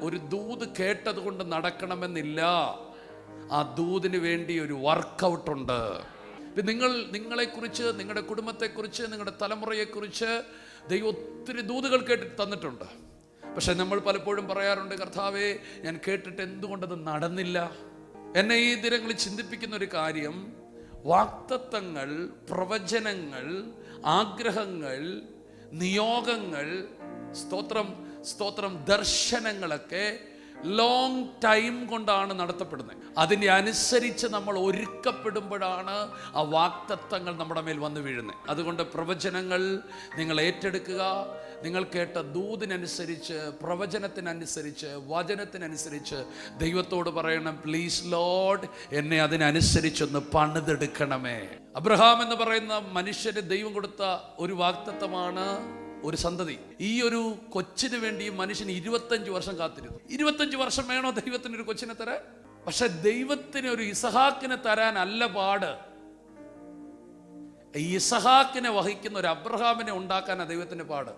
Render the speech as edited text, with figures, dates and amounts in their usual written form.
ഒരു ദൂത് കേട്ടത് കൊണ്ട് നടക്കണമെന്നില്ല. ആ ദൂതിന് വേണ്ടി ഒരു വർക്കൗട്ടുണ്ട്. നിങ്ങളെക്കുറിച്ച്, നിങ്ങളുടെ കുടുംബത്തെക്കുറിച്ച്, നിങ്ങളുടെ തലമുറയെക്കുറിച്ച് ദൈവം ഒത്തിരി ദൂതുകൾ കേട്ടിട്ട് തന്നിട്ടുണ്ട്. പക്ഷെ നമ്മൾ പലപ്പോഴും പറയാറുണ്ട്, കർത്താവേ, ഞാൻ കേട്ടിട്ട് എന്തുകൊണ്ടത് നടന്നില്ല. എന്നെ ഈ ദിനങ്ങളിൽ ചിന്തിപ്പിക്കുന്ന ഒരു കാര്യം, വാഗ്ദത്തങ്ങൾ, പ്രവചനങ്ങൾ, ആഗ്രഹങ്ങൾ, നിയോഗങ്ങൾ, സ്തോത്രം ദർശനങ്ങളൊക്കെ ലോങ് ടൈം കൊണ്ടാണ് നടത്തപ്പെടുന്നത്. അതിനെ അനുസരിച്ച് നമ്മൾ ഒരുക്കപ്പെടുമ്പോഴാണ് ആ വാഗ്ദത്തങ്ങൾ നമ്മുടെ മേൽ വന്നു വീഴുന്നത്. അതുകൊണ്ട് പ്രവചനങ്ങൾ നിങ്ങൾ ഏറ്റെടുക്കുക. നിങ്ങൾ കേട്ട ദൂതിനനുസരിച്ച്, പ്രവചനത്തിനനുസരിച്ച്, വചനത്തിനനുസരിച്ച് ദൈവത്തോട് പറയണം, പ്ലീസ് ലോർഡ്, എന്നെ അതിനനുസരിച്ചൊന്ന് പണിതെടുക്കണമേ. അബ്രഹാം എന്ന് പറയുന്ന മനുഷ്യന് ദൈവം കൊടുത്ത ഒരു വാഗ്ദത്തമാണ് ഒരു സന്തതി. ഈ ഒരു കൊച്ചിന് വേണ്ടി മനുഷ്യന് 25 വർഷം കാത്തിരുന്നു. 25 വർഷം വേണോ ദൈവത്തിന് ഒരു കൊച്ചിനെ തരാൻ? പക്ഷെ ദൈവത്തിന് ഒരു ഇസഹാക്കിനെ തരാൻ അല്ല പാട്, ഇസഹാക്കിനെ വഹിക്കുന്ന ഒരു അബ്രഹാമിനെ ഉണ്ടാക്കാനാണ് ദൈവത്തിന് പാട്.